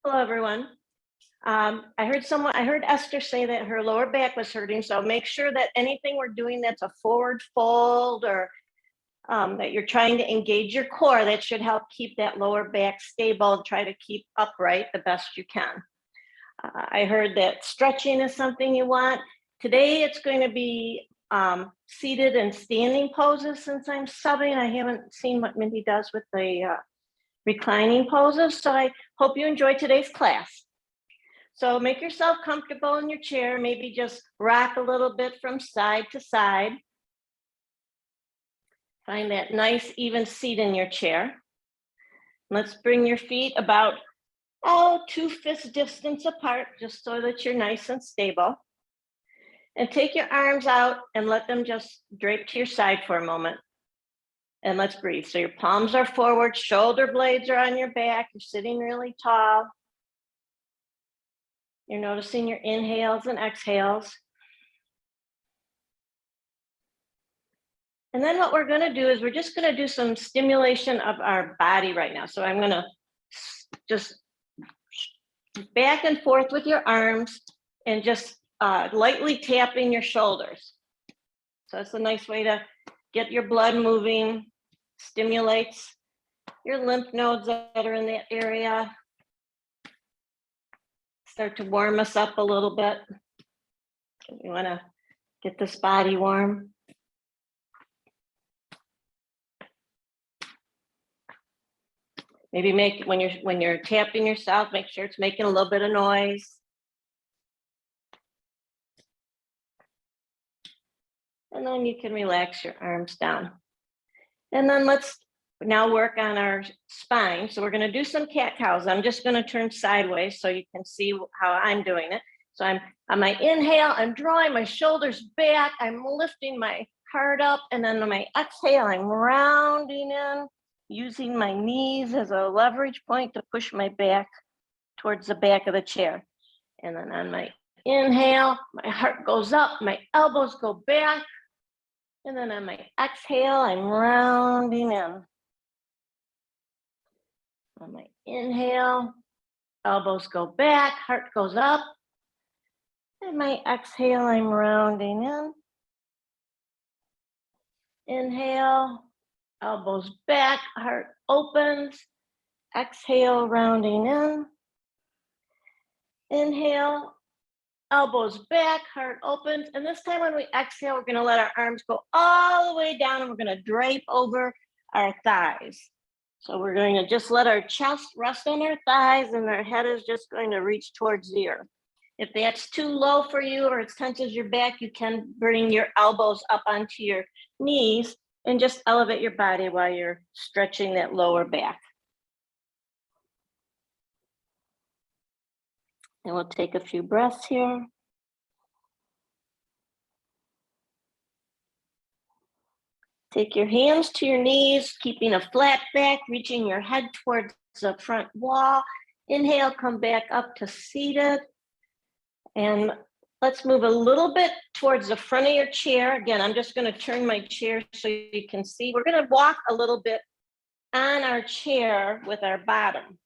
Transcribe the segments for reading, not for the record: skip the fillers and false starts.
Hello, everyone. I heard Esther say that her lower back was hurting, so make sure that anything we're doing that's a forward fold or that you're trying to engage your core, that should help keep that lower back stable and try to keep upright the best you can. I heard that stretching is something you want. Today it's going to be seated and standing poses since I'm subbing. I haven't seen what Mindy does with the reclining poses, so I hope you enjoy today's class. So make yourself comfortable in your chair, maybe just rock a little bit from side to side. Find that nice even seat in your chair. Let's bring your feet about 2 fist distance apart, just so that you're nice and stable. And take your arms out and let them just drape to your side for a moment. And let's breathe. So your palms are forward, shoulder blades are on your back, you're sitting really tall. You're noticing your inhales and exhales. And then what we're gonna do is we're just gonna do some stimulation of our body right now. So I'm gonna just back and forth with your arms and just lightly tapping your shoulders. So it's a nice way to get your blood moving, stimulates your lymph nodes that are in that area. Start to warm us up a little bit. We want to get this body warm. Maybe when you're tapping yourself, make sure it's making a little bit of noise. And then you can relax your arms down. And then let's now work on our spine. So we're going to do some cat cows. I'm just going to turn sideways so you can see how I'm doing it. So I'm on my inhale, I'm drawing my shoulders back, I'm lifting my heart up, and then on my exhale, I'm rounding in, using my knees as a leverage point to push my back towards the back of the chair. And then on my inhale, my heart goes up, my elbows go back, and then on my exhale, I'm rounding in. On my inhale, elbows go back, heart goes up. And my exhale, I'm rounding in. Inhale, elbows back, heart opens. Exhale, rounding in. Inhale, elbows back, heart opens. And this time when we exhale, we're going to let our arms go all the way down and we're going to drape over our thighs. So we're going to just let our chest rest on our thighs and our head is just going to reach towards the earth. If that's too low for you or it tenses your back, you can bring your elbows up onto your knees and just elevate your body while you're stretching that lower back. And we'll take a few breaths here. Take your hands to your knees, keeping a flat back, reaching your head towards the front wall. Inhale, come back up to seated. And let's move a little bit towards the front of your chair. Again, I'm just going to turn my chair so you can see. We're going to walk a little bit on our chair with our bottom.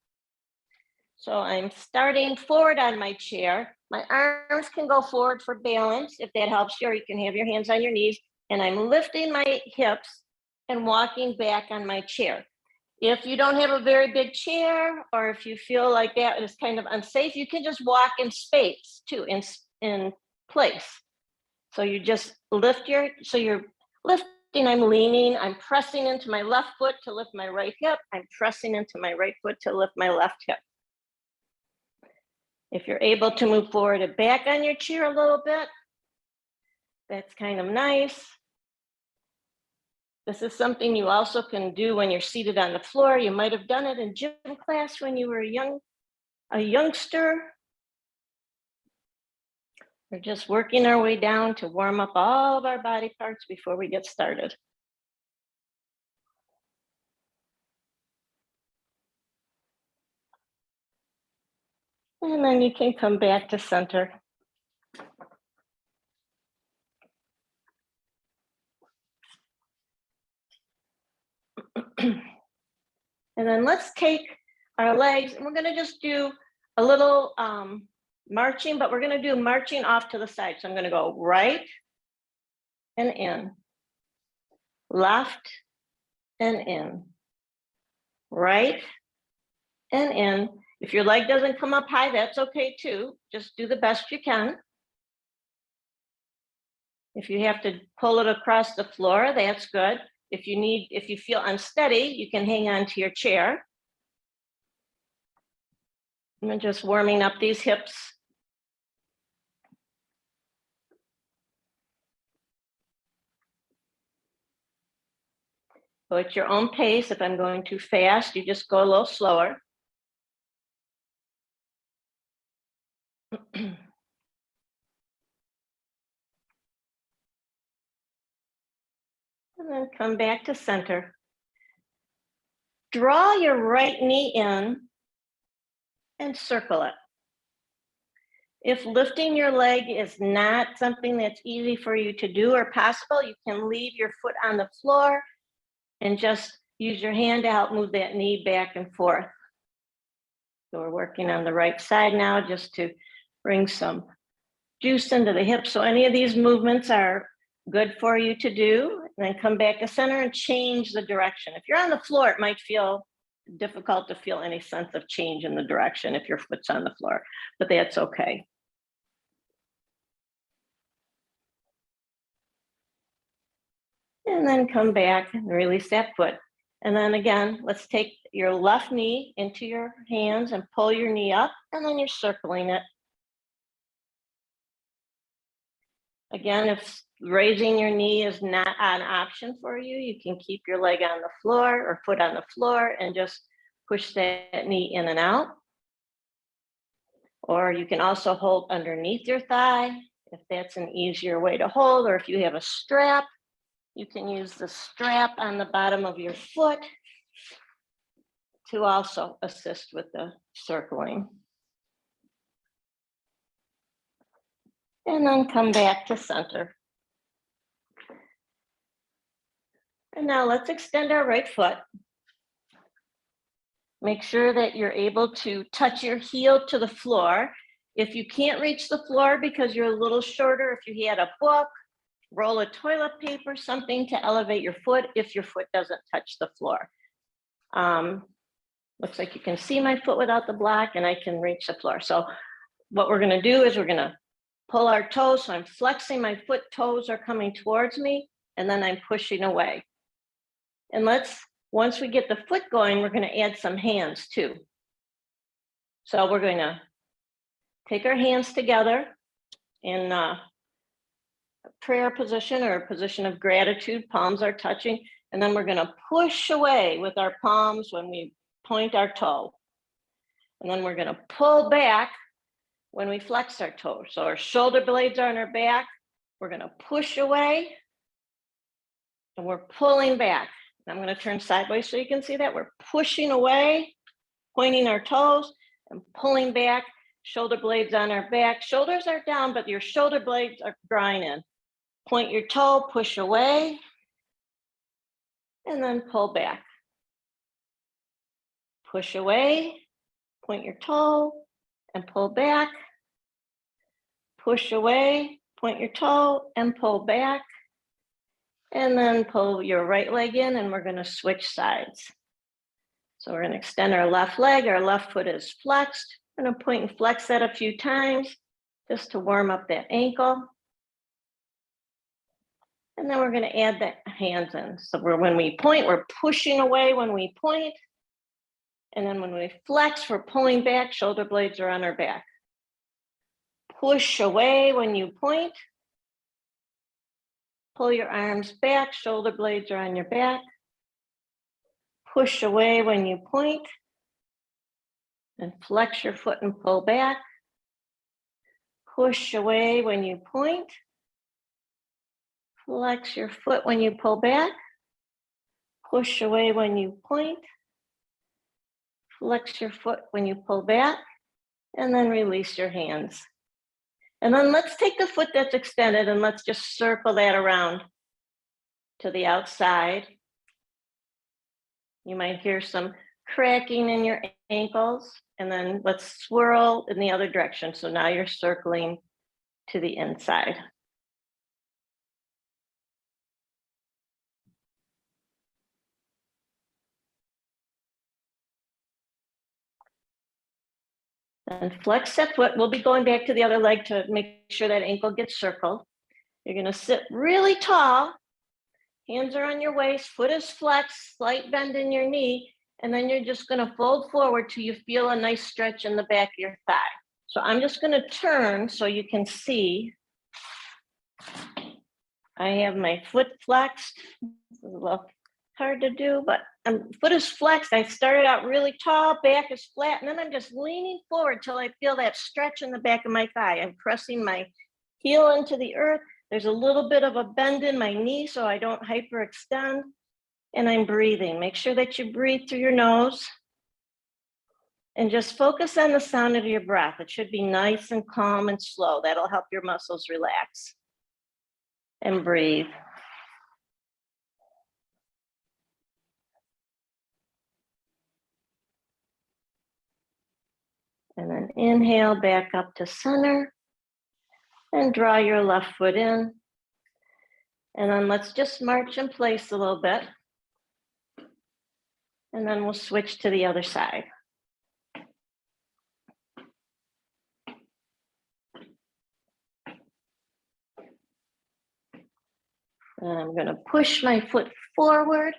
So I'm starting forward on my chair. My arms can go forward for balance if that helps you, or you can have your hands on your knees. And I'm lifting my hips and walking back on my chair. If you don't have a very big chair, or if you feel like that is kind of unsafe, you can just walk in space too, in place. So you just lift you're lifting, I'm leaning, I'm pressing into my left foot to lift my right hip, I'm pressing into my right foot to lift my left hip. If you're able to move forward and back on your chair a little bit, that's kind of nice. This is something you also can do when you're seated on the floor. You might have done it in gym class when you were a youngster. We're just working our way down to warm up all of our body parts before we get started. And then you can come back to center. And then let's take our legs and we're going to just do a little marching, but we're going to do marching off to the side. So I'm going to go right and in, left and in, right and in. If your leg doesn't come up high, that's okay too. Just do the best you can. If you have to pull it across the floor, that's good. If you feel unsteady, you can hang on to your chair. I'm just warming up these hips. Go at your own pace. If I'm going too fast, you just go a little slower. And then come back to center. Draw your right knee in and circle it. If lifting your leg is not something that's easy for you to do or possible, you can leave your foot on the floor and just use your hand to help move that knee back and forth. So we're working on the right side now just to bring some juice into the hips. So any of these movements are good for you to do. And then come back to center and change the direction. If you're on the floor, it might feel difficult to feel any sense of change in the direction if your foot's on the floor, but that's okay. And then come back and release that foot. And then again, let's take your left knee into your hands and pull your knee up, and then you're circling it. Again, if raising your knee is not an option for you, you can keep your leg on the floor or foot on the floor and just push that knee in and out. Or you can also hold underneath your thigh if that's an easier way to hold, or if you have a strap, you can use the strap on the bottom of your foot to also assist with the circling. And then come back to center. And now let's extend our right foot. Make sure that you're able to touch your heel to the floor. If you can't reach the floor because you're a little shorter, if you had a book, roll of toilet paper, something to elevate your foot if your foot doesn't touch the floor. Looks like you can see my foot without the block and I can reach the floor. So what we're gonna do is we're gonna pull our toes. So I'm flexing my foot, toes are coming towards me, and then I'm pushing away. And once we get the foot going, we're gonna add some hands too. So we're gonna take our hands together in a prayer position or a position of gratitude, palms are touching, and then we're gonna push away with our palms when we point our toe. And then we're gonna pull back when we flex our toes. So our shoulder blades are on our back, we're gonna push away, and we're pulling back. I'm going to turn sideways so you can see that. We're pushing away, pointing our toes and pulling back, shoulder blades on our back. Shoulders are down, but your shoulder blades are drawing in. Point your toe, push away, and then pull back. Push away, point your toe, and pull back. Push away, point your toe, and pull back. And then pull your right leg in, and we're going to switch sides. So we're going to extend our left leg. Our left foot is flexed. I'm going to point and flex that a few times just to warm up that ankle. And then we're going to add the hands in. So when we point, we're pushing away when we point. And then when we flex, we're pulling back. Shoulder blades are on our back. Push away when you point. Pull your arms back, shoulder blades are on your back. Push away when you point. And flex your foot and pull back. Push away when you point. Flex your foot when you pull back. Push away when you point. Flex your foot when you pull back. And then release your hands. And then let's take the foot that's extended and let's just circle that around to the outside. You might hear some cracking in your ankles, and then let's swirl in the other direction. So now you're circling to the inside. And flex that foot. We'll be going back to the other leg to make sure that ankle gets circled. You're gonna sit really tall. Hands are on your waist, foot is flexed, slight bend in your knee, and then you're just gonna fold forward till you feel a nice stretch in the back of your thigh. So I'm just gonna turn so you can see. I have my foot flexed. This is a little hard to do, but foot is flexed. I started out really tall, back is flat, and then I'm just leaning forward till I feel that stretch in the back of my thigh. I'm pressing my heel into the earth. There's a little bit of a bend in my knee so I don't hyperextend, and I'm breathing. Make sure that you breathe through your nose and just focus on the sound of your breath. It should be nice and calm and slow. That'll help your muscles relax. And breathe. And then inhale back up to center and draw your left foot in. And then let's just march in place a little bit. And then we'll switch to the other side. And I'm going to push my foot forward.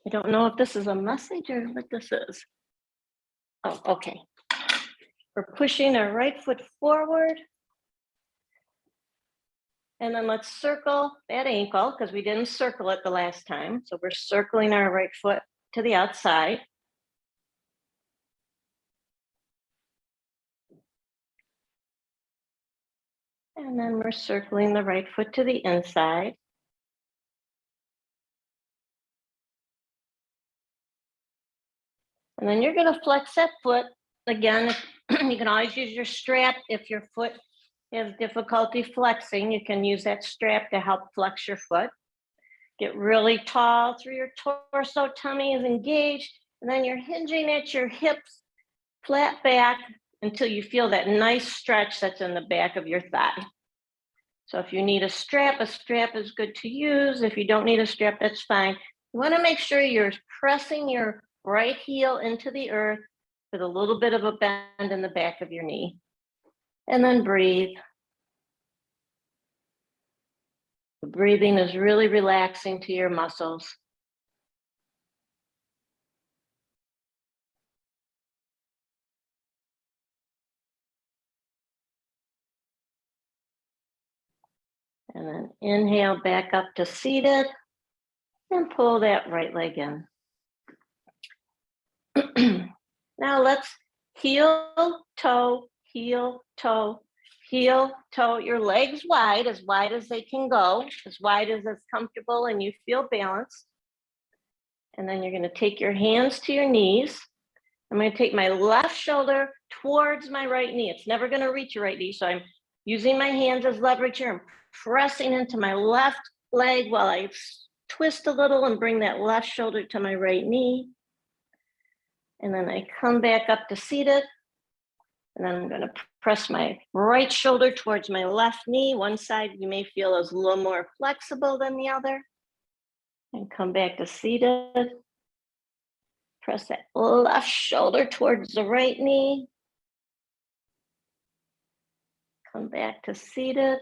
I don't know if this is a message or what this is. Oh, okay. We're pushing our right foot forward. And then let's circle that ankle because we didn't circle it the last time. So we're circling our right foot to the outside. And then we're circling the right foot to the inside. And then you're going to flex that foot. Again, you can always use your strap. If your foot has difficulty flexing, you can use that strap to help flex your foot. Get really tall through your torso, tummy is engaged, and then you're hinging at your hips, flat back, until you feel that nice stretch that's in the back of your thigh. So if you need a strap is good to use. If you don't need a strap, that's fine. You want to make sure you're pressing your right heel into the earth with a little bit of a bend in the back of your knee. And then breathe. The breathing is really relaxing to your muscles. And then inhale back up to seated and pull that right leg in. Now let's heel, toe, heel, toe, heel, toe. Your legs wide as they can go, as wide as it's comfortable and you feel balanced. And then you're going to take your hands to your knees. I'm going to take my left shoulder towards my right knee. It's never going to reach your right knee, so I'm using my hands as leverage here. I'm pressing into my left leg while I twist a little and bring that left shoulder to my right knee. And then I come back up to seated. And then I'm going to press my right shoulder towards my left knee. One side you may feel is a little more flexible than the other. And come back to seated. Press that left shoulder towards the right knee. Come back to seated.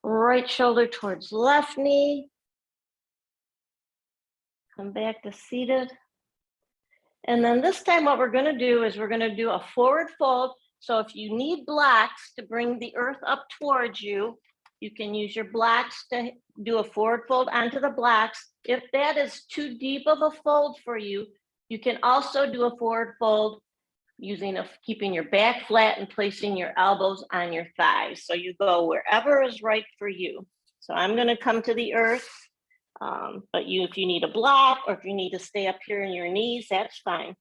Right shoulder towards left knee. Come back to seated. And then this time what we're going to do is we're going to do a forward fold. So if you need blocks to bring the earth up towards you, you can use your blocks to do a forward fold onto the blocks. If that is too deep of a fold for you, you can also do a forward fold using keeping your back flat and placing your elbows on your thighs. So you go wherever is right for you. So I'm going to come to the earth. But if you need a block or if you need to stay up here in your knees, that's fine.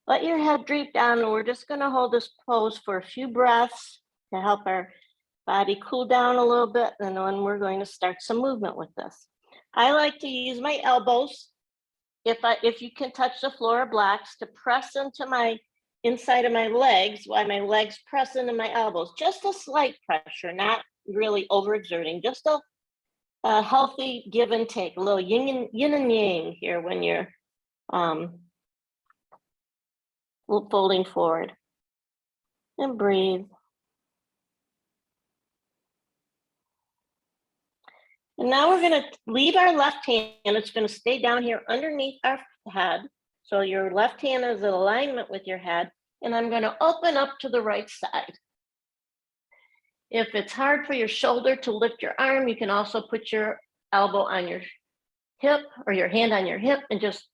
Let your head droop down, and we're just going to hold this pose for a few breaths to help our Body cool down a little bit, and then we're going to start some movement with this. I like to use my elbows, if you can touch the floor or blocks, to press into my inside of my legs while my legs press into my elbows. Just a slight pressure, not really overexerting, just a healthy give and take, a little yin and yang here when you're folding forward. And breathe. And now we're going to leave our left hand. It's going to stay down here underneath our head. So your left hand is in alignment with your head. And I'm going to open up to the right side. If it's hard for your shoulder to lift your arm, you can also put your elbow on your hip or your hand on your hip and just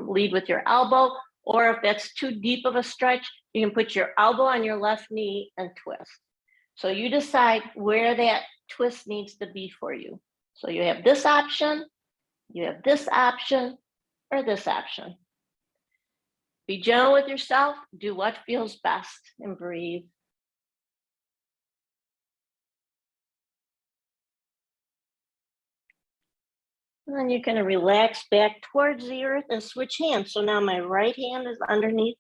lead with your elbow. Or if that's too deep of a stretch, you can put your elbow on your left knee and twist. So you decide where that twist needs to be for you. So you have this option, you have this option, or this option. Be gentle with yourself, do what feels best, and breathe. And then you're going to relax back towards the earth and switch hands. So now my right hand is underneath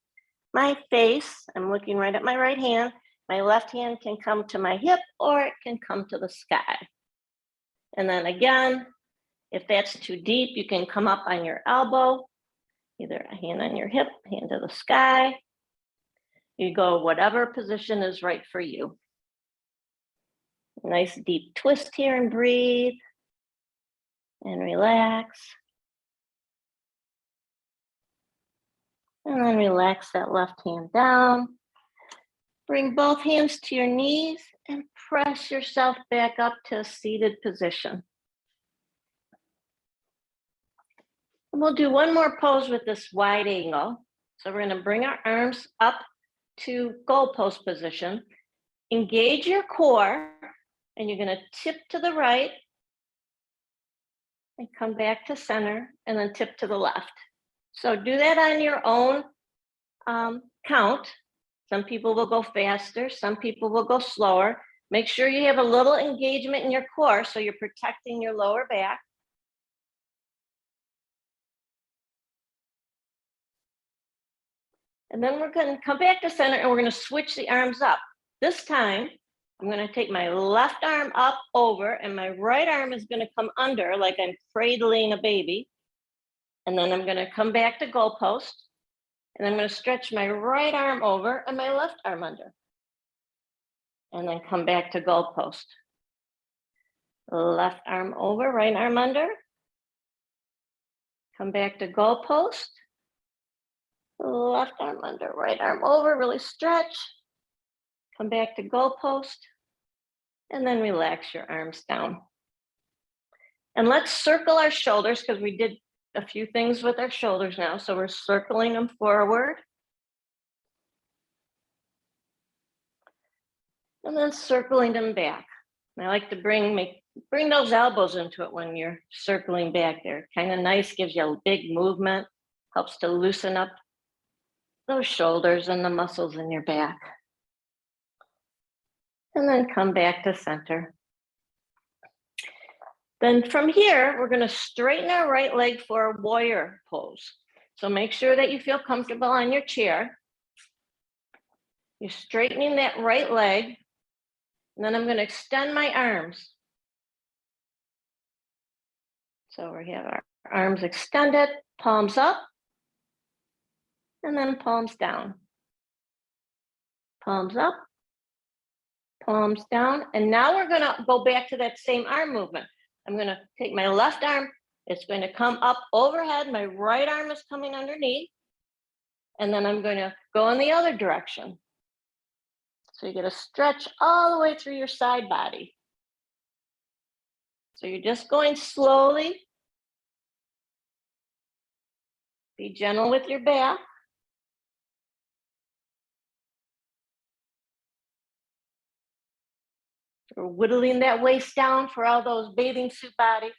my face. I'm looking right at my right hand. My left hand can come to my hip or it can come to the sky. And then again, if that's too deep, you can come up on your elbow, either a hand on your hip, hand to the sky. You go whatever position is right for you. Nice deep twist here and breathe and relax. And then relax that left hand down. Bring both hands to your knees and press yourself back up to a seated position. And we'll do one more pose with this wide angle. So we're going to bring our arms up to goalpost position. Engage your core, and you're going to tip to the right and come back to center, and then tip to the left. So do that on your own count. Some people will go faster, some people will go slower. Make sure you have a little engagement in your core so you're protecting your lower back. And then we're going to come back to center and we're going to switch the arms up. This time, I'm going to take my left arm up over and my right arm is going to come under like I'm cradling a baby. And then I'm going to come back to goalpost. And I'm going to stretch my right arm over and my left arm under. And then come back to goalpost. Left arm over, right arm under. Come back to goalpost. Left arm under, right arm over, really stretch. Come back to goalpost. And then relax your arms down. And let's circle our shoulders because we did a few things with our shoulders now. So we're circling them forward. And then circling them back. And I like to bring those elbows into it when you're circling back there. Kind of nice, gives you a big movement, helps to loosen up those shoulders and the muscles in your back. And then come back to center. Then from here, we're going to straighten our right leg for a warrior pose. So make sure that you feel comfortable on your chair. You're straightening that right leg. And then I'm going to extend my arms. So we have our arms extended, palms up, and then palms down. Palms up, palms down. And now we're going to go back to that same arm movement. I'm going to take my left arm. It's going to come up overhead. My right arm is coming underneath. And then I'm going to go in the other direction. So you get a stretch all the way through your side body. So you're just going slowly. Be gentle with your back. We're whittling that waist down for all those bathing suit bodies.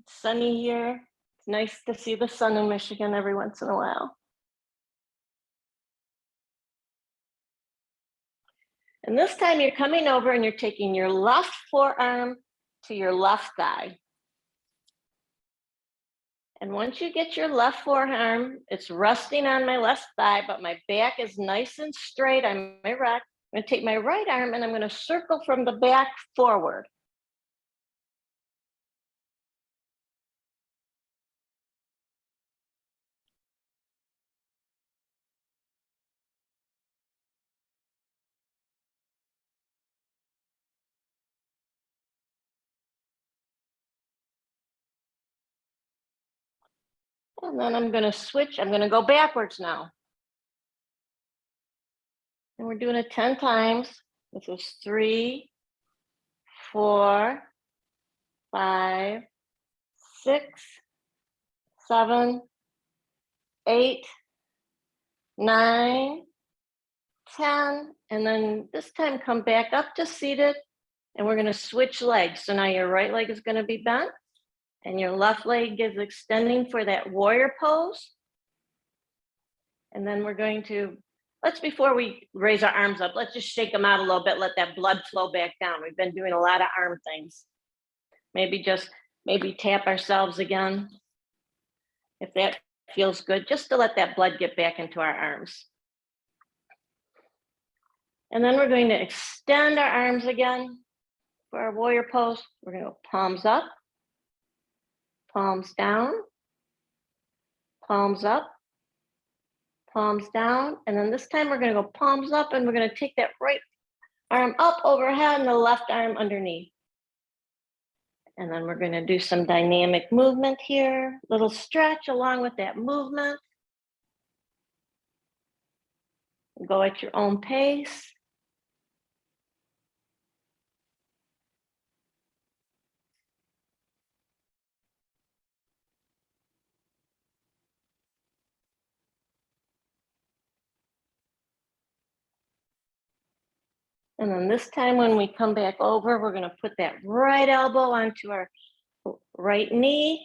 It's sunny here. It's nice to see the sun in Michigan every once in a while. And this time you're coming over and you're taking your left forearm to your left thigh. And once you get your left forearm, it's resting on my left thigh, but my back is nice and straight. I'm erect. I'm going to take my right arm and I'm going to circle from the back forward. And then I'm going to switch. I'm going to go backwards now. And we're doing it 10 times. This is 3, 4, 5, 6, 7, 8, 9, 10. And then this time come back up to seated. And we're going to switch legs. So now your right leg is going to be bent. And your left leg is extending for that warrior pose. And then we're going to, before we raise our arms up, let's just shake them out a little bit, let that blood flow back down. We've been doing a lot of arm things. Maybe tap ourselves again, if that feels good, just to let that blood get back into our arms. And then we're going to extend our arms again for our warrior pose. We're going to go palms up, palms down, palms up, palms down. And then this time we're going to go palms up and we're going to take that right arm up overhead and the left arm underneath. And then we're going to do some dynamic movement here, little stretch along with that movement. Go at your own pace. And then this time when we come back over, we're going to put that right elbow onto our right knee.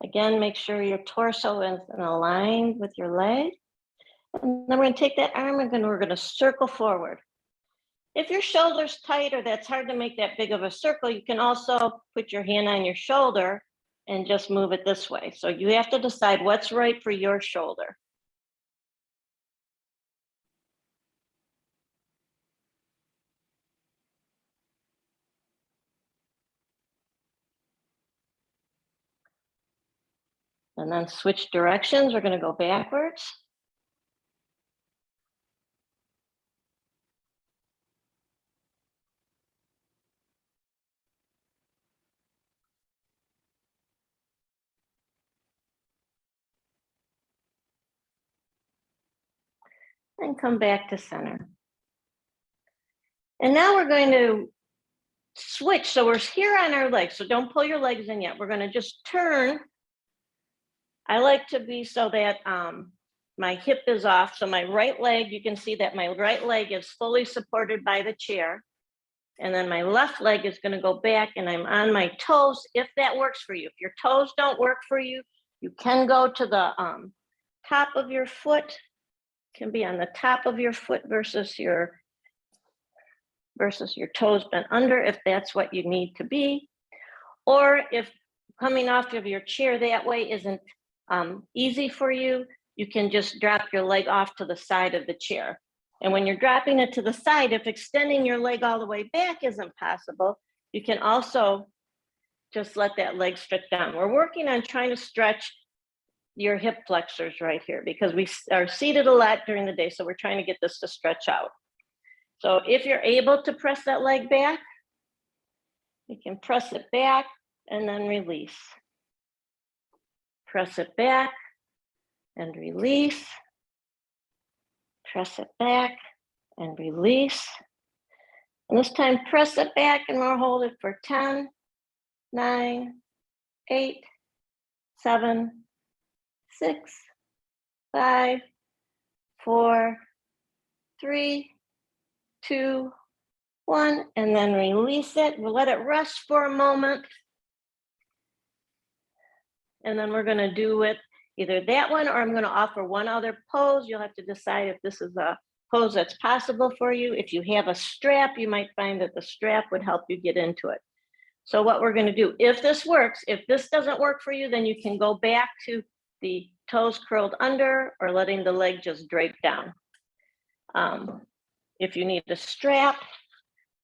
Again, make sure your torso is aligned with your leg. And then we're going to take that arm and we're going to circle forward. If your shoulder's tight or that's hard to make that big of a circle, you can also put your hand on your shoulder and just move it this way. So you have to decide what's right for your shoulder. And then switch directions. We're going to go backwards. And come back to center. And now we're going to switch. So we're here on our legs. So don't pull your legs in yet. We're going to just turn. I like to be so that my hip is off. So my right leg, you can see that my right leg is fully supported by the chair. And then my left leg is going to go back and I'm on my toes if that works for you. If your toes don't work for you, you can go to the top of your foot. Can be on the top of your foot versus your toes bent under if that's what you need to be. Or if coming off of your chair that way isn't easy for you, you can just drop your leg off to the side of the chair. And when you're dropping it to the side, if extending your leg all the way back isn't possible, you can also just let that leg stretch down. We're working on trying to stretch your hip flexors right here because we are seated a lot during the day. So we're trying to get this to stretch out. So if you're able to press that leg back, you can press it back and then release. Press it back and release. Press it back and release. And this time press it back and we'll hold it for 10, 9, 8, 7, 6, 5, 4, 3, 2, 1, and then release it. We'll let it rest for a moment. And then we're going to do it either that one or I'm going to offer one other pose. You'll have to decide if this is a pose that's possible for you. If you have a strap, you might find that the strap would help you get into it. So what we're going to do, if this works, if this doesn't work for you, then you can go back to the toes curled under or letting the leg just drape down. If you need a strap,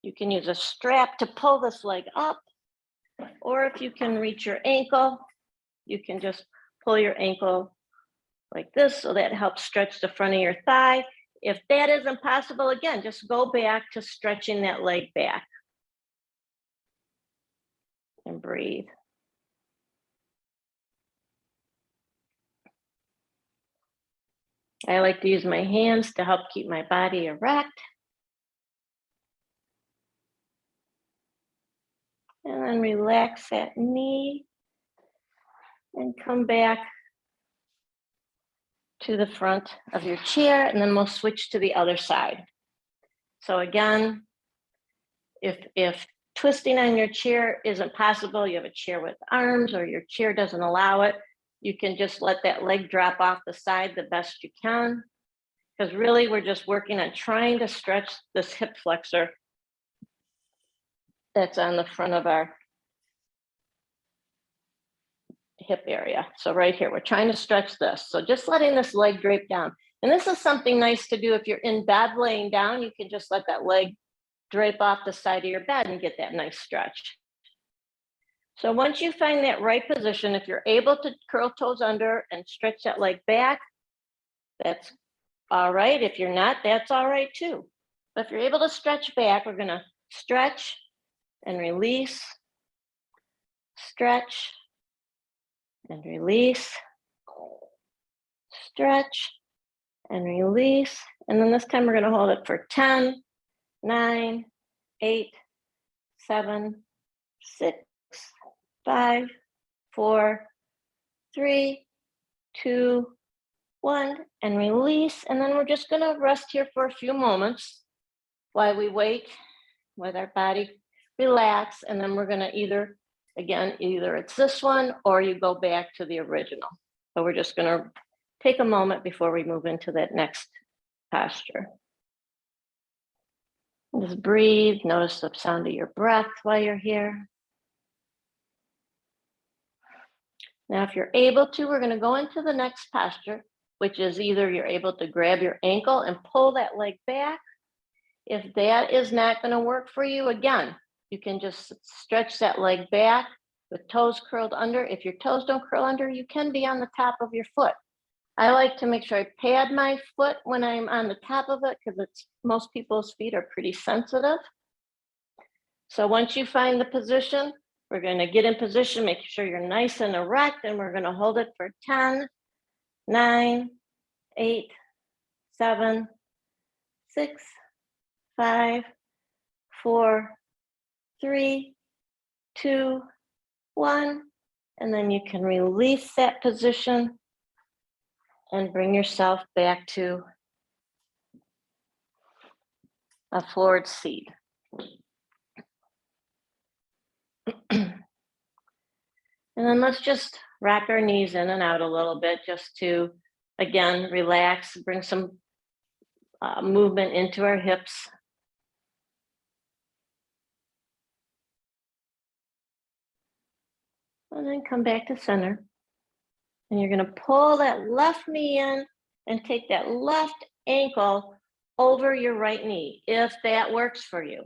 you can use a strap to pull this leg up, or if you can reach your ankle, you can just pull your ankle like this, so that helps stretch the front of your thigh. If that isn't possible, again, just go back to stretching that leg back. And breathe. I like to use my hands to help keep my body erect. And then relax that knee and come back to the front of your chair, and then we'll switch to the other side. So again, if twisting on your chair isn't possible, you have a chair with arms or your chair doesn't allow it, you can just let that leg drop off the side the best you can, because really we're just working on trying to stretch this hip flexor that's on the front of our hip area. So right here, we're trying to stretch this. So just letting this leg drape down. And this is something nice to do if you're in bed laying down, you can just let that leg drape off the side of your bed and get that nice stretch. So once you find that right position, if you're able to curl toes under and stretch that leg back, that's all right. If you're not, that's all right too. But if you're able to stretch back, we're gonna stretch and release, stretch and release, stretch and release. And then this time we're gonna hold it for 10, 9, 8, 7, 6, 5, 4, 3, 2, 1, and release. And then we're just gonna rest here for a few moments while we wait, with our body relax. And then we're gonna either it's this one or you go back to the original. So we're just gonna take a moment before we move into that next posture. Just breathe, notice the sound of your breath while you're here. Now, if you're able to, we're gonna go into the next posture, which is either you're able to grab your ankle and pull that leg back. If that is not gonna work for you, again, you can just stretch that leg back with toes curled under. If your toes don't curl under, you can be on the top of your foot. I like to make sure I pad my foot when I'm on the top of it, because most people's feet are pretty sensitive. So once you find the position, we're going to get in position, make sure you're nice and erect, and we're going to hold it for 10, 9, 8, 7, 6, 5, 4, 3, 2, 1. And then you can release that position and bring yourself back to a forward seat. And then let's just rock our knees in and out a little bit, just to, again, relax, bring some movement into our hips. And then come back to center. And you're gonna pull that left knee in and take that left ankle over your right knee, if that works for you.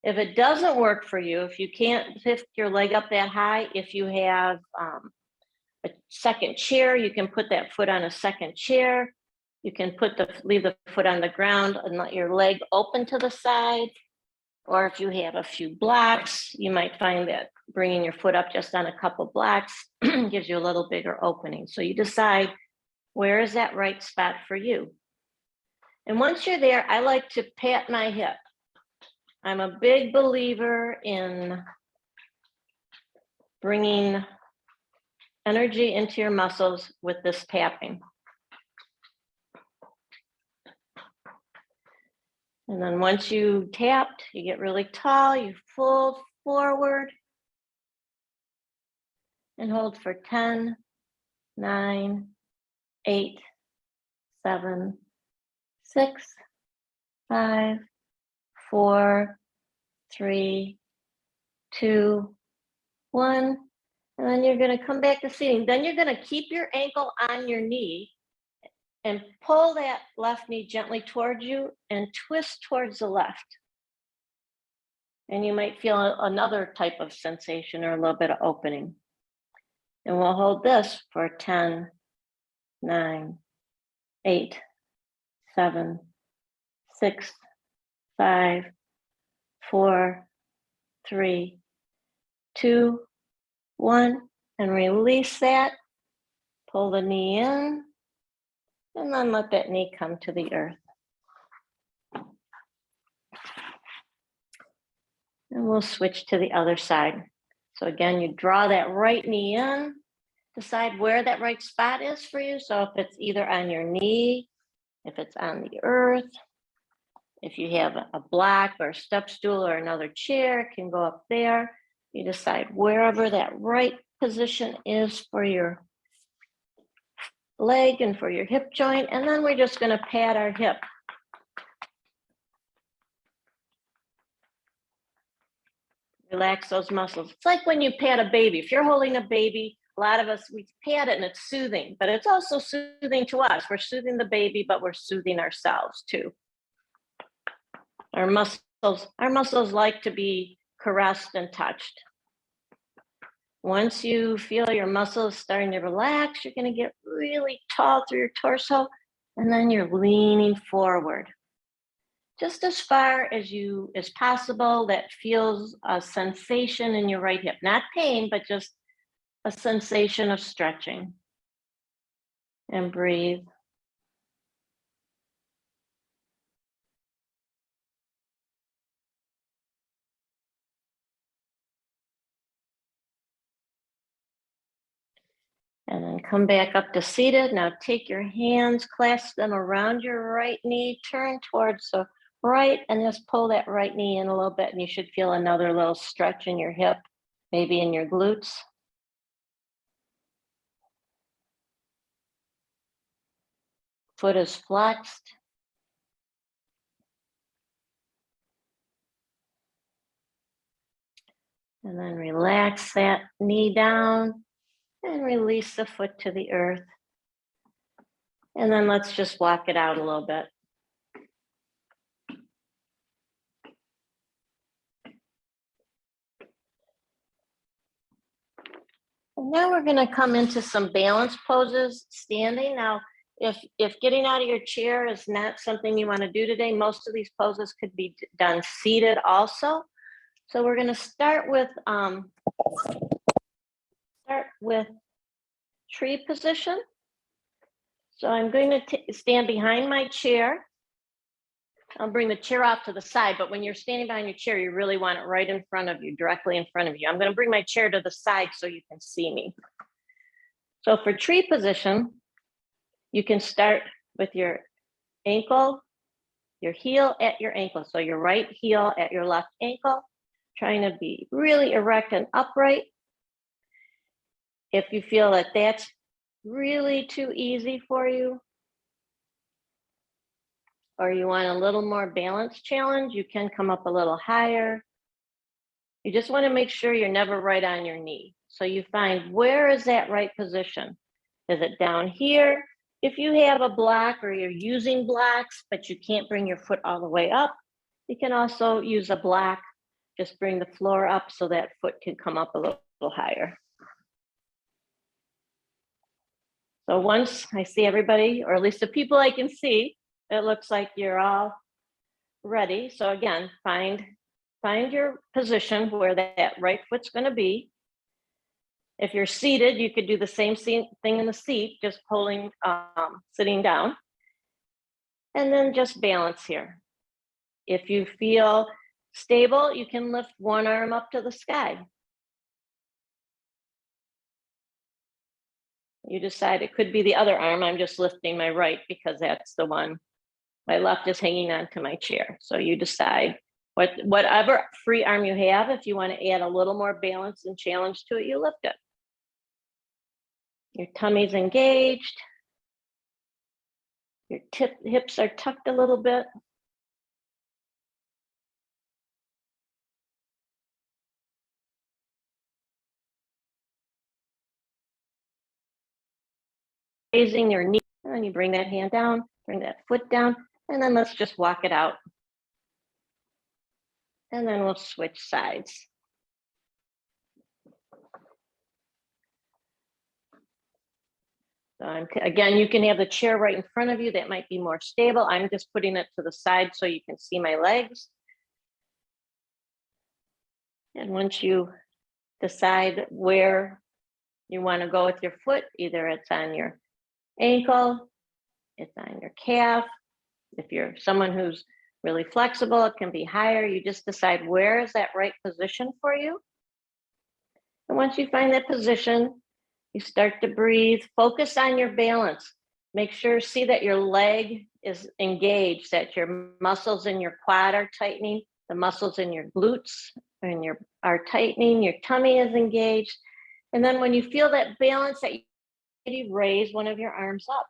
If it doesn't work for you, if you can't lift your leg up that high, if you have a second chair, you can put that foot on a second chair. You can leave the foot on the ground and let your leg open to the side. Or if you have a few blocks, you might find that bringing your foot up just on a couple blocks gives you a little bigger opening. So you decide, where is that right spot for you? And once you're there, I like to pat my hip. I'm a big believer in bringing energy into your muscles with this tapping. And then once you tapped, you get really tall, you fold forward and hold for 10, 9, 8, 7, 6, 5, 4, 3, 2, 1. And then you're going to come back to seating. Then you're going to keep your ankle on your knee and pull that left knee gently towards you and twist towards the left. And you might feel another type of sensation or a little bit of opening. And we'll hold this for 10, 9, 8, 7, 6, 5, 4, 3, 2, 1. And release that. Pull the knee in. And then let that knee come to the earth. And we'll switch to the other side. So again, you draw that right knee in, decide where that right spot is for you. So if it's either on your knee, if it's on the earth, if you have a block or a step stool or another chair, it can go up there. You decide wherever that right position is for your leg and for your hip joint. And then we're just going to pat our hip. Relax those muscles. It's like when you pat a baby. If you're holding a baby, a lot of us, we pat it and it's soothing, but it's also soothing to us. We're soothing the baby, but we're soothing ourselves too. Our muscles like to be caressed and touched. Once you feel your muscles starting to relax, you're going to get really tall through your torso, and then you're leaning forward. Just as far as possible that feels a sensation in your right hip. Not pain, but just a sensation of stretching. And breathe. And then come back up to seated. Now take your hands, clasp them around your right knee, turn towards the right, and just pull that right knee in a little bit, and you should feel another little stretch in your hip, maybe in your glutes. Foot is flexed. And then relax that knee down and release the foot to the earth. And then let's just walk it out a little bit. And now we're going to come into some balance poses standing. Now, if getting out of your chair is not something you want to do today, most of these poses could be done seated also. So we're going to start with tree position. So I'm going to stand behind my chair. I'll bring the chair out to the side, but when you're standing behind your chair, you really want it right in front of you, directly in front of you. I'm going to bring my chair to the side so you can see me. So for tree position, you can start with your ankle, your heel at your ankle. So your right heel at your left ankle, trying to be really erect and upright. If you feel that that's really too easy for you, or you want a little more balance challenge, you can come up a little higher. You just want to make sure you're never right on your knee. So you find, where is that right position? Is it down here? If you have a block or you're using blocks, but you can't bring your foot all the way up, you can also use a block. Just bring the floor up so that foot can come up a little higher. So once I see everybody, or at least the people I can see, it looks like you're all ready. So again, find your position where that right foot's going to be. If you're seated, you could do the same thing in the seat, just sitting down. And then just balance here. If you feel stable, you can lift one arm up to the sky. You decide it could be the other arm. I'm just lifting my right because that's the one. My left is hanging onto my chair. So you decide whatever free arm you have. If you want to add a little more balance and challenge to it, you lift it. Your tummy's engaged. Your hips are tucked a little bit. raising your knee, and then you bring that hand down, bring that foot down, and then let's just walk it out. And then we'll switch sides. So again, you can have the chair right in front of you. That might be more stable. I'm just putting it to the side so you can see my legs. And once you decide where you want to go with your foot, either it's on your ankle, it's on your calf. If you're someone who's really flexible, it can be higher. You just decide where is that right position for you. And once you find that position, you start to breathe, focus on your balance. Make sure, see that your leg is engaged, that your muscles in your quad are tightening, the muscles in your glutes are tightening, your tummy is engaged. And then when you feel that balance, that you raise one of your arms up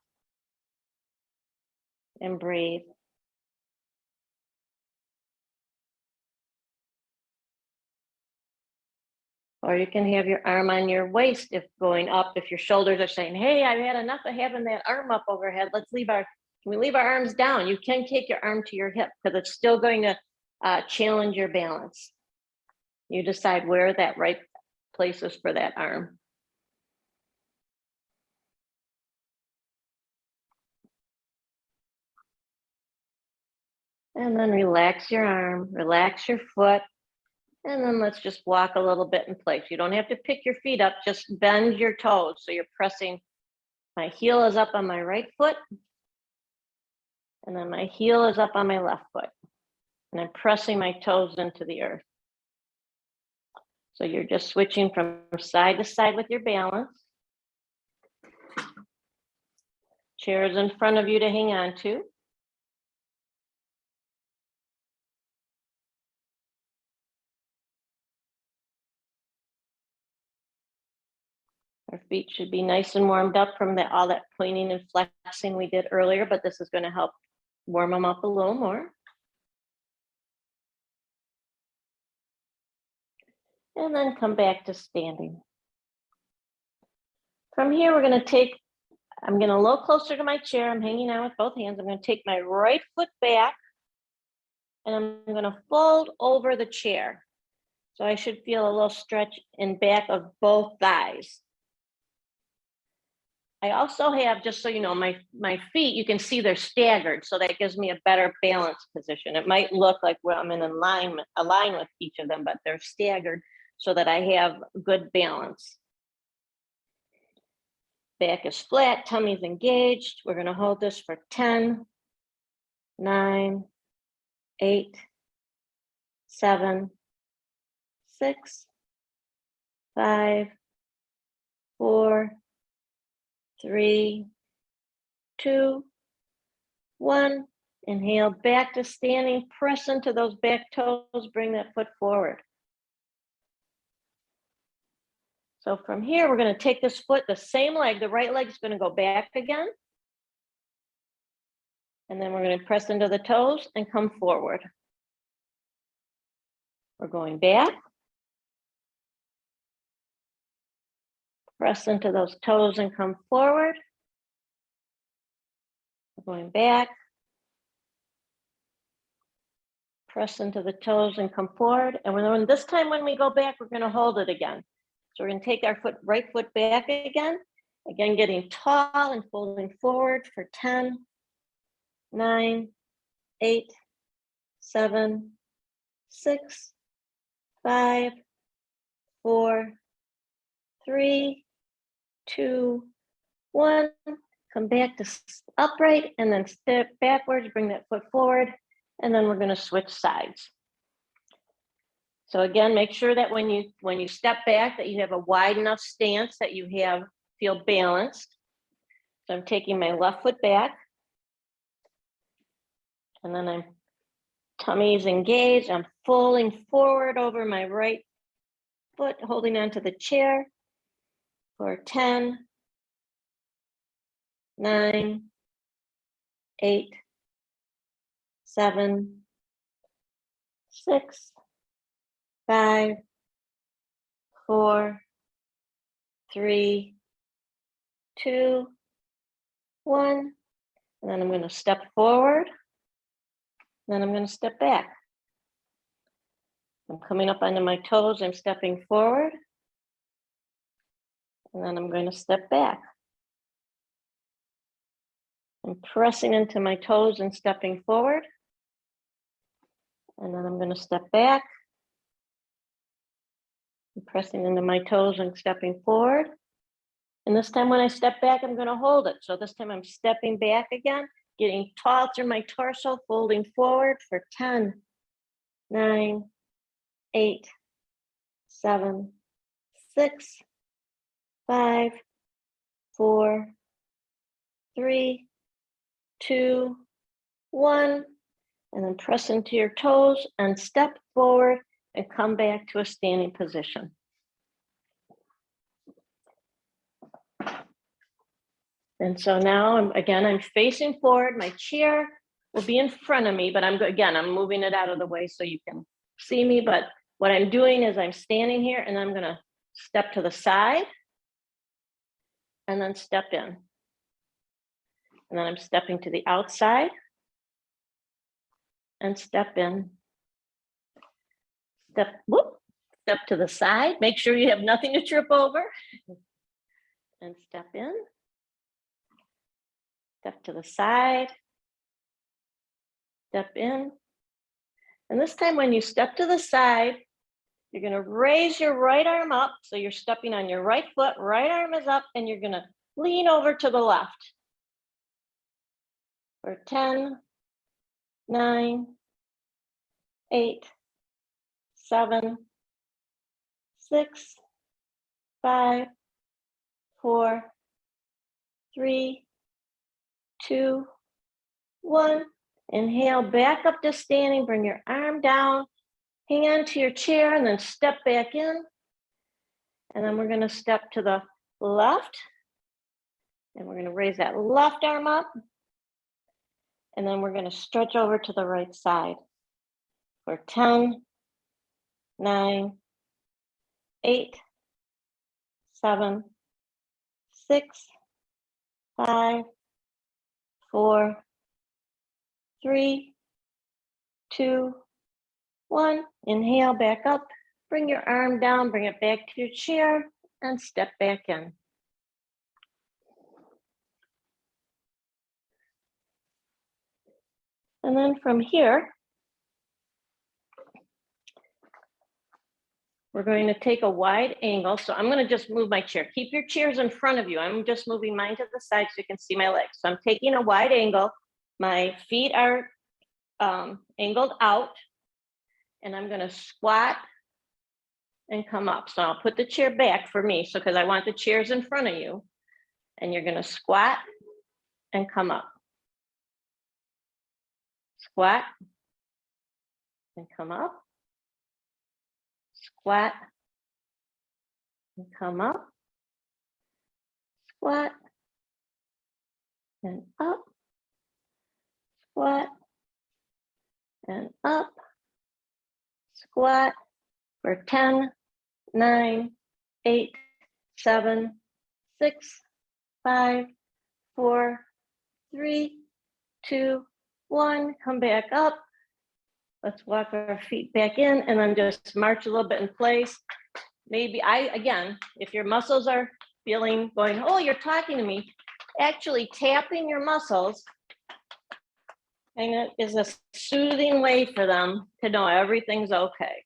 and breathe. Or you can have your arm on your waist if going up, if your shoulders are saying, hey, I've had enough of having that arm up overhead. Can we leave our arms down? You can take your arm to your hip because it's still going to challenge your balance. You decide where that right place is for that arm. And then relax your arm, relax your foot. And then let's just walk a little bit in place. You don't have to pick your feet up, just bend your toes. So you're pressing, my heel is up on my right foot. And then my heel is up on my left foot. And I'm pressing my toes into the earth. So you're just switching from side to side with your balance. Chair is in front of you to hang on to. Our feet should be nice and warmed up from all that pointing and flexing we did earlier, but this is going to help warm them up a little more. And then come back to standing. From here, we're going to take, I'm going to look closer to my chair. I'm hanging out with both hands. I'm going to take my right foot back and I'm going to fold over the chair. So I should feel a little stretch in back of both thighs. I also have, just so you know, my feet, you can see they're staggered. So that gives me a better balance position. It might look like I'm in alignment with each of them, but they're staggered so that I have good balance. Back is flat, tummy's engaged. We're going to hold this for 10, 9, 8, 7, 6, 5, 4, 3, 2, 1. Inhale, back to standing. Press into those back toes. Bring that foot forward. So from here, we're going to take this foot, the same leg, the right leg is going to go back again. And then we're going to press into the toes and come forward. We're going back. Press into those toes and come forward. We're going back. Press into the toes and come forward. And this time when we go back, we're going to hold it again. So we're going to take our right foot back again. Again, getting tall and folding forward for 10, 9, 8, 7, 6, 5, 4, 3, 2, 1. Come back to upright and then step backwards, bring that foot forward, and then we're going to switch sides. So again, make sure that when you step back that you have a wide enough stance that you feel balanced. So I'm taking my left foot back, and then tummy is engaged. I'm falling forward over my right foot, holding onto the chair for 10, 9, 8, 7, 6, 5, 4, 3, 2, 1, and then I'm going to step forward, then I'm going to step back. I'm coming up onto my toes, I'm stepping forward, and then I'm going to step back. I'm pressing into my toes and stepping forward, and then I'm going to step back. I'm pressing into my toes and stepping forward. And this time when I step back, I'm going to hold it. So this time I'm stepping back again, getting tall through my torso, folding forward for 10, 9, 8, 7, 6, 5, 4, 3, 2, 1, and then press into your toes and step forward and come back to a standing position. And so now, I'm facing forward. My chair will be in front of me, but I'm moving it out of the way so you can see me. But what I'm doing is I'm standing here and I'm gonna step to the side and then step in. And then I'm stepping to the outside and step in. Step to the side. Make sure you have nothing to trip over. And step in. Step to the side. Step in. And this time when you step to the side, you're going to raise your right arm up. So you're stepping on your right foot, right arm is up, and you're going to lean over to the left. For 10, 9, 8, 7, 6, 5, 4, 3, 2, 1. Inhale, back up to standing, bring your arm down, hang on to your chair, and then step back in. And then we're going to step to the left, and we're going to raise that left arm up. And then we're going to stretch over to the right side for 10, 9, 8, 7, 6, 5, 4, 3, 2, 1. Inhale, back up. Bring your arm down, bring it back to your chair, and step back in. And then from here, we're going to take a wide angle. So I'm going to just move my chair. Keep your chairs in front of you. I'm just moving mine to the side so you can see my legs. So I'm taking a wide angle. My feet are angled out, and I'm going to squat and come up. So I'll put the chair back for me, so because I want the chairs in front of you, and you're going to squat and come up. Squat and come up. Squat and come up. Squat and up. Squat and up. Squat for 10, 9, 8, 7, 6, 5, 4, 3, 2, 1. Come back up. Let's walk our feet back in and then just march a little bit in place. Maybe again, if your muscles are feeling going, oh, you're talking to me, actually tapping your muscles, and it is a soothing way for them to know everything's okay.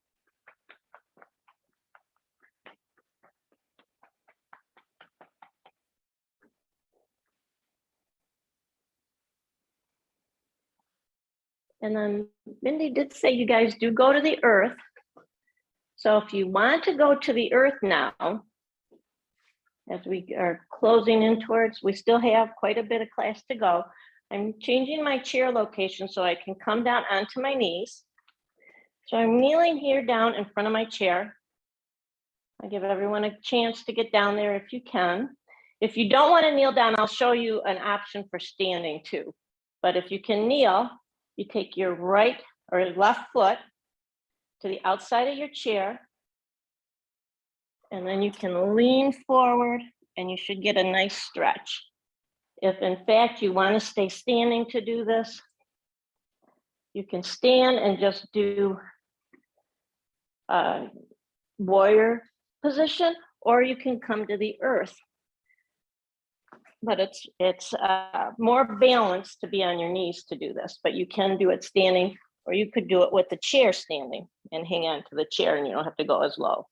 And then Mindy did say you guys do go to the earth. So if you want to go to the earth now, as we are closing in towards, we still have quite a bit of class to go. I'm changing my chair location so I can come down onto my knees. So I'm kneeling here down in front of my chair. I give everyone a chance to get down there if you can. If you don't want to kneel down, I'll show you an option for standing too. But if you can kneel, you take your right or left foot to the outside of your chair, and then you can lean forward and you should get a nice stretch. If in fact you want to stay standing to do this, you can stand and just do a warrior position, or you can come to the earth. But it's more balanced to be on your knees to do this, but you can do it standing, or you could do it with the chair standing and hang on to the chair and you don't have to go as low.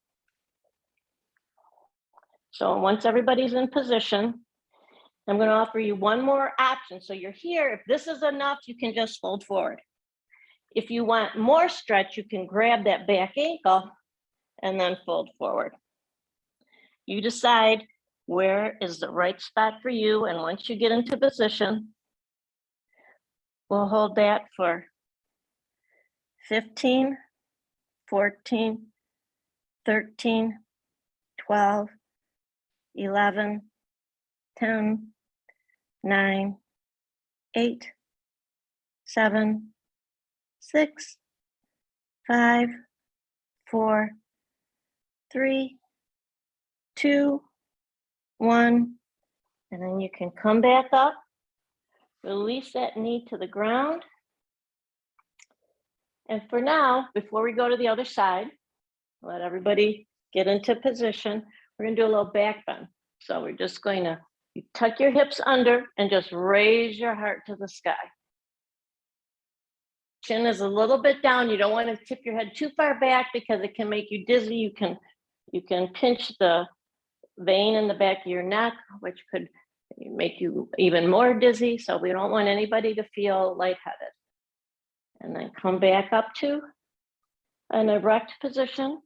So once everybody's in position, I'm going to offer you one more option. So you're here. If this is enough, you can just fold forward. If you want more stretch, you can grab that back ankle and then fold forward. You decide where is the right spot for you. And once you get into position, we'll hold that for 15, 14, 13, 12, 11, 10, 9, 8, 7, 6, 5, 4, 3, 2, 1. And then you can come back up, release that knee to the ground. And for now, before we go to the other side, let everybody get into position. We're going to do a little back bend. So we're just going to tuck your hips under and just raise your heart to the sky. Chin is a little bit down. You don't want to tip your head too far back because it can make you dizzy. You can pinch the vein in the back of your neck, which could make you even more dizzy. So we don't want anybody to feel lightheaded. And then come back up to an erect position,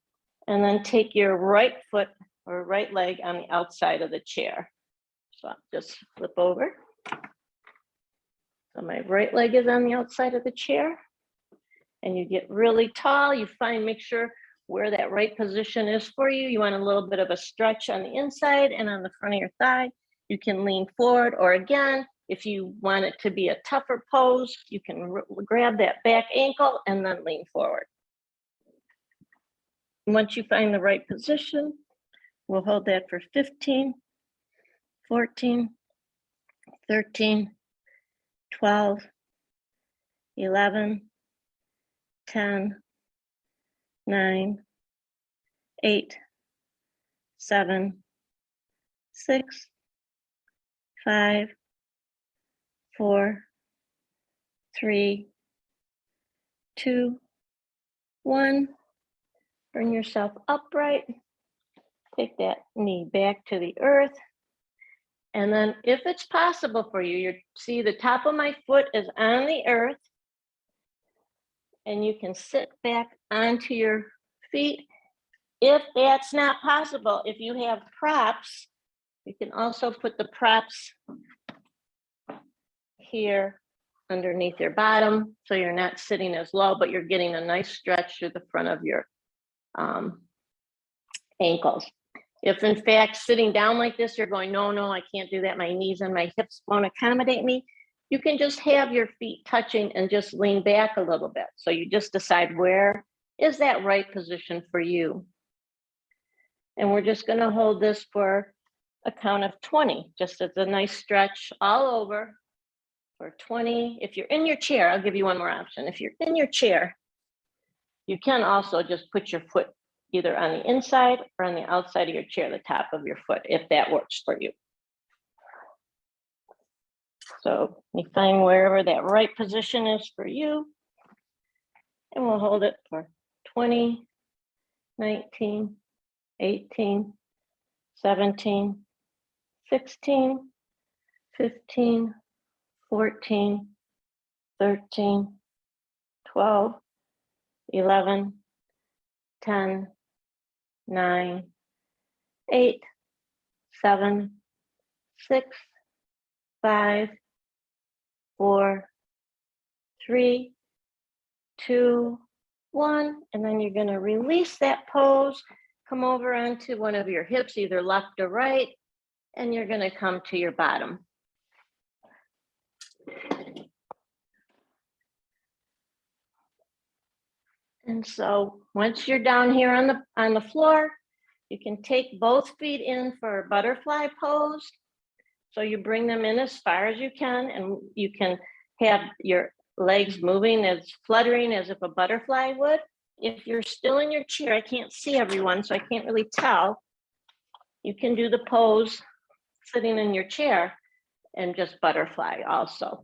and then take your right foot or right leg on the outside of the chair. So I'll just flip over. So my right leg is on the outside of the chair, and you get really tall. You make sure where that right position is for you. You want a little bit of a stretch on the inside and on the front of your thigh. You can lean forward, or again, if you want it to be a tougher pose, you can grab that back ankle and then lean forward. Once you find the right position, we'll hold that for 15, 14, 13, 12, 11, 10, 9, 8, 7, 6, 5, 4, 3, 2, 1. Bring yourself upright. Take that knee back to the earth. And then if it's possible for you, you see the top of my foot is on the earth, and you can sit back onto your feet. If that's not possible, if you have props, you can also put the props here underneath your bottom, so you're not sitting as low, but you're getting a nice stretch through the front of your ankles. If in fact sitting down like this, you're going, no, I can't do that. My knees and my hips won't accommodate me. You can just have your feet touching and just lean back a little bit. So you just decide where is that right position for you. And we're just going to hold this for a count of 20, just as a nice stretch all over for 20. If you're in your chair, I'll give you one more option. If you're in your chair, you can also just put your foot either on the inside or on the outside of your chair, the top of your foot, if that works for you. So you find wherever that right position is for you, and we'll hold it for 20, 19, 18, 17, 16, 15, 14, 13, 12, 11, 10, 9, 8, 7, 6, 5, 4, 3, 2, 1. And then you're going to release that pose, come over onto one of your hips, either left or right, and you're going to come to your bottom. And so once you're down here on the floor, you can take both feet in for a butterfly pose. So you bring them in as far as you can, and you can have your legs moving as fluttering as if a butterfly would. If you're still in your chair, I can't see everyone, so I can't really tell. You can do the pose sitting in your chair and just butterfly also.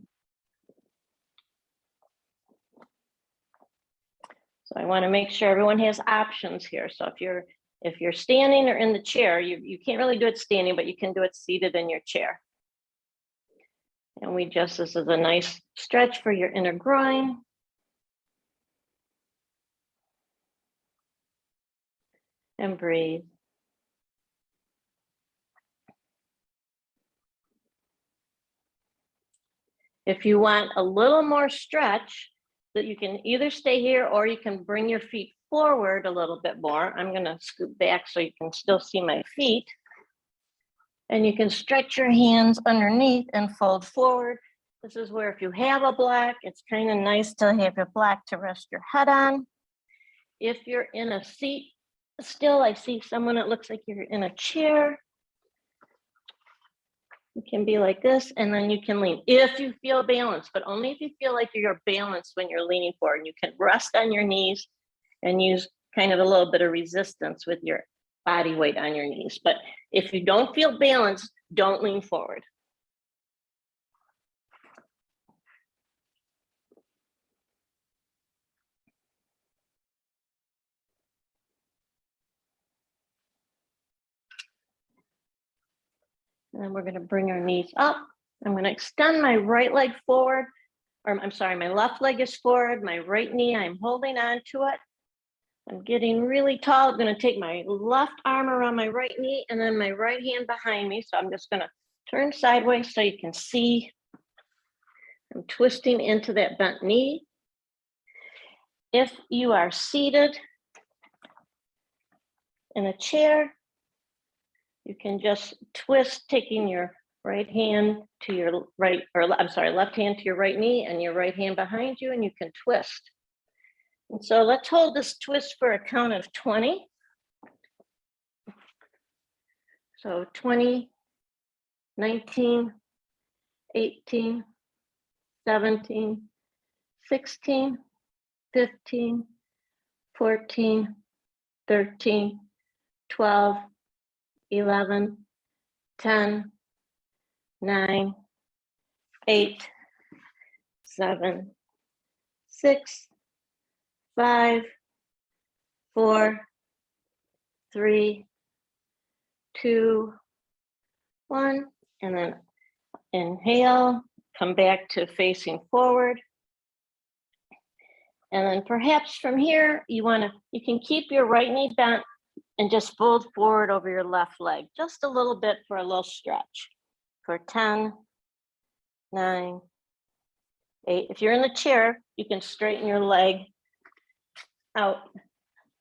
So I want to make sure everyone has options here. So if you're standing or in the chair, you can't really do it standing, but you can do it seated in your chair. And this is a nice stretch for your inner groin. And breathe. If you want a little more stretch, that you can either stay here or you can bring your feet forward a little bit more. I'm going to scoot back so you can still see my feet. And you can stretch your hands underneath and fold forward. This is where if you have a block, it's kind of nice to have a block to rest your head on. If you're in a seat, still I see someone that looks like you're in a chair. You can be like this, and then you can lean if you feel balanced, but only if you feel like you're balanced when you're leaning forward. You can rest on your knees and use kind of a little bit of resistance with your body weight on your knees. But if you don't feel balanced, don't lean forward. And then we're going to bring our knees up. I'm going to extend my right leg forward, or I'm sorry, my left leg is forward, my right knee, I'm holding on to it. I'm getting really tall. I'm going to take my left arm around my right knee and then my right hand behind me. So I'm just going to turn sideways so you can see. I'm twisting into that bent knee. If you are seated in a chair, you can just twist, taking your right hand to your right, or I'm sorry, left hand to your right knee and your right hand behind you, and you can twist. And so let's hold this twist for a count of 20. So 20, 19, 18, 17, 16, 15, 14, 13, 12, 11, 10, 9, 8, 7, 6, 5, 4, 3, 2, 1, and then inhale, come back to facing forward. And then perhaps from here, you can keep your right knee bent and just fold forward over your left leg, just a little bit for a little stretch. For 10, 9, 8. If you're in the chair, you can straighten your leg out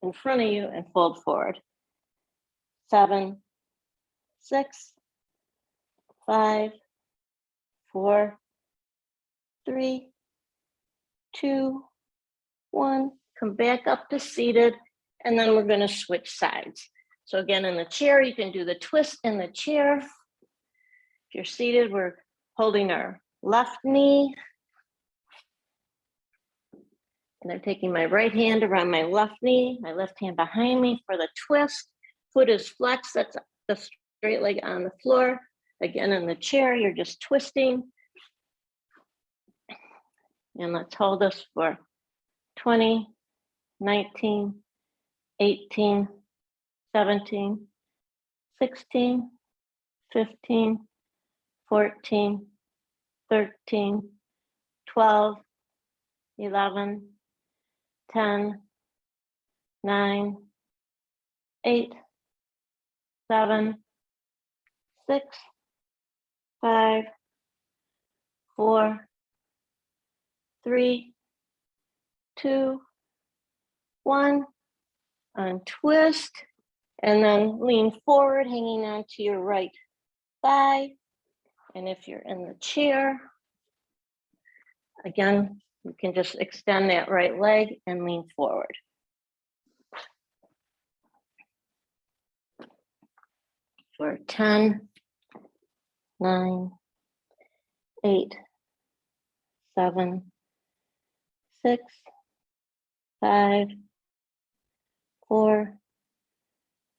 in front of you and fold forward. 7, 6, 5, 4, 3, 2, 1. Come back up to seated, and then we're going to switch sides. So again, in the chair, you can do the twist in the chair. If you're seated, we're holding our left knee. And I'm taking my right hand around my left knee, my left hand behind me for the twist. Foot is flexed, that's the straight leg on the floor. Again, in the chair, you're just twisting. And let's hold this for 20, 19, 18, 17, 16, 15, 14, 13, 12, 11, 10, 9, 8, 7, 6, 5, 4, 3, 2, 1. Untwist, and then lean forward, hanging on to your right thigh. And if you're in the chair, again, you can just extend that right leg and lean forward. For 10, 9, 8, 7, 6, 5, 4,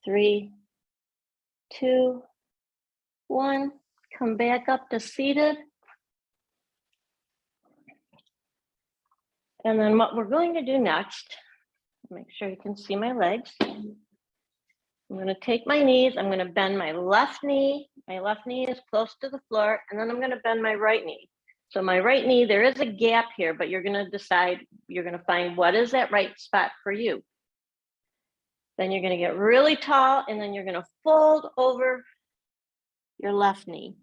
3, 2, 1. Come back up to seated. And then what we're going to do next, make sure you can see my legs. I'm going to take my knees. I'm going to bend my left knee. My left knee is close to the floor. And then I'm going to bend my right knee. So my right knee, there is a gap here, but you're going to decide, you're going to find what is that right spot for you. Then you're going to get really tall, and then you're going to fold over your left knee.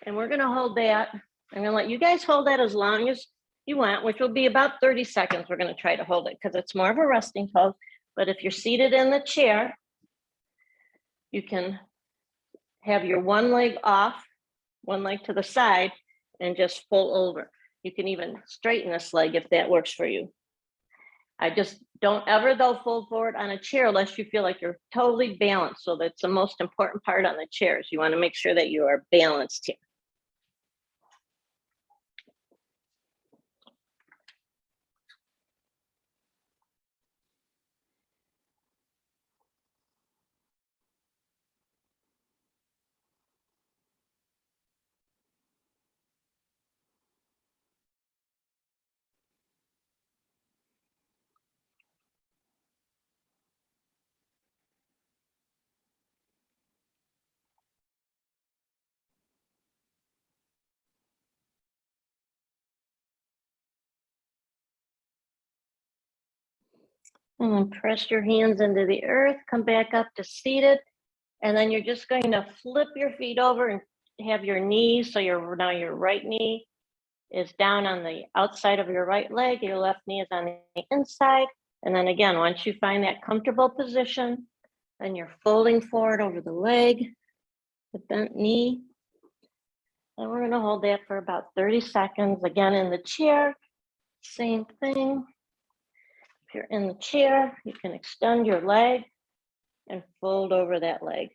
And we're going to hold that. I'm going to let you guys hold that as long as you want, which will be about 30 seconds. We're going to try to hold it because it's more of a resting pose. But if you're seated in the chair, you can have your one leg off, one leg to the side, and just fold over. You can even straighten this leg if that works for you. I just don't ever though fold forward on a chair unless you feel like you're totally balanced. So that's the most important part on the chairs. You want to make sure that you are balanced here. And then press your hands into the earth, come back up to seated. And then you're just going to flip your feet over and have your knees. So now your right knee is down on the outside of your right leg. Your left knee is on the inside. And then again, once you find that comfortable position, then you're folding forward over the leg, the bent knee. And we're gonna hold that for about 30 seconds. Again, in the chair, same thing. If you're in the chair, you can extend your leg and fold over that leg.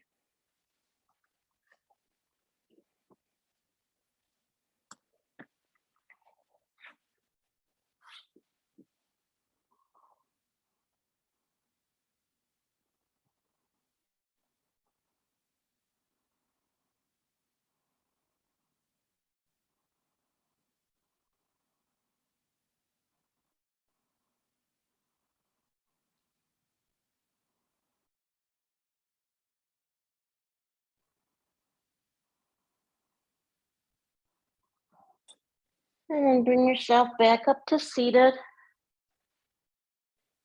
And then bring yourself back up to seated.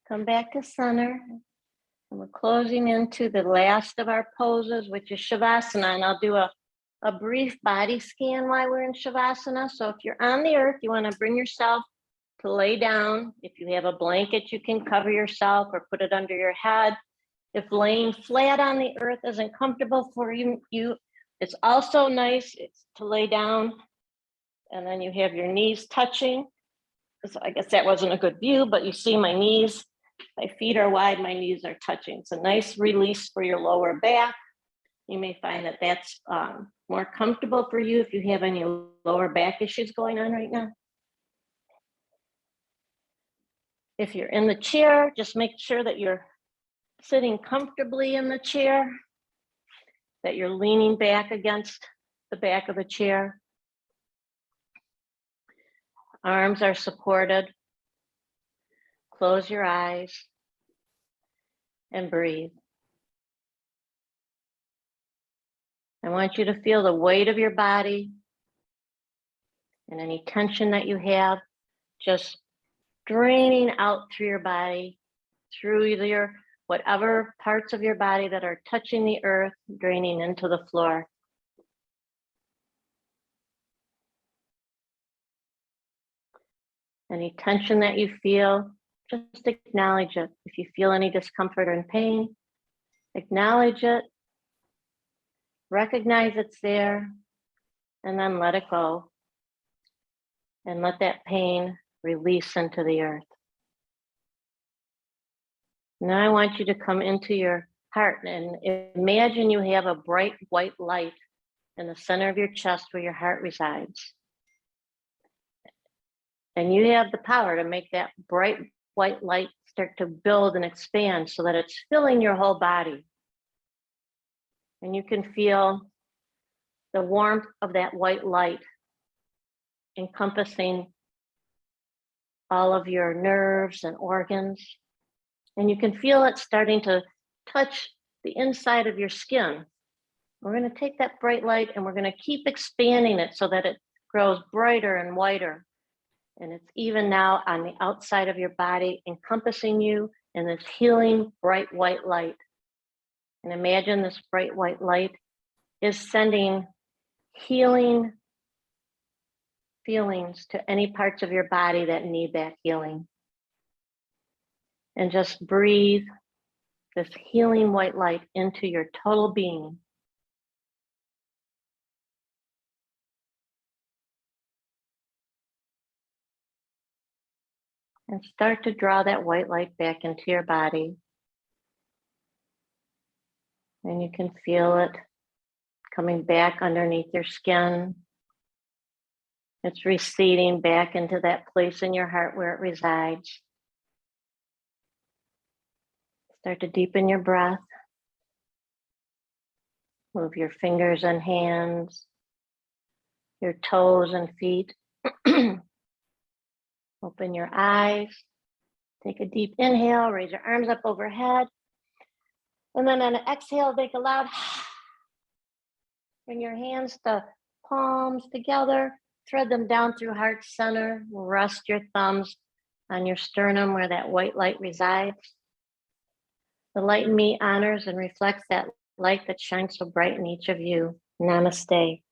Come back to center. And we're closing into the last of our poses, which is Savasana. And I'll do a brief body scan while we're in Savasana. So if you're on the earth, you want to bring yourself to lay down. If you have a blanket, you can cover yourself or put it under your head. If laying flat on the earth isn't comfortable for you, it's also nice to lay down. And then you have your knees touching. So I guess that wasn't a good view, but you see my knees. My feet are wide, my knees are touching. It's a nice release for your lower back. You may find that that's more comfortable for you if you have any lower back issues going on right now. If you're in the chair, just make sure that you're sitting comfortably in the chair, that you're leaning back against the back of the chair. Arms are supported. Close your eyes and breathe. I want you to feel the weight of your body and any tension that you have just draining out through your body, through your whatever parts of your body that are touching the earth, draining into the floor. Any tension that you feel, just acknowledge it. If you feel any discomfort and pain, acknowledge it, recognize it's there, and then let it go. And let that pain release into the earth. Now I want you to come into your heart, and imagine you have a bright white light in the center of your chest where your heart resides. And you have the power to make that bright white light start to build and expand so that it's filling your whole body. And you can feel the warmth of that white light encompassing all of your nerves and organs. And you can feel it starting to touch the inside of your skin. We're going to take that bright light and we're going to keep expanding it so that it grows brighter and whiter. And it's even now on the outside of your body, encompassing you in this healing bright white light. And imagine this bright white light is sending healing feelings to any parts of your body that need that healing. And just breathe this healing white light into your total being. And start to draw that white light back into your body. And you can feel it coming back underneath your skin. It's receding back into that place in your heart where it resides. Start to deepen your breath. Move your fingers and hands, your toes and feet. Open your eyes. Take a deep inhale, raise your arms up overhead. And then on an exhale, take a loud. Bring your hands to palms together. Thread them down through heart center. Rest your thumbs on your sternum where that white light resides. The light in me honors and reflects that light that shines so bright in each of you. Namaste.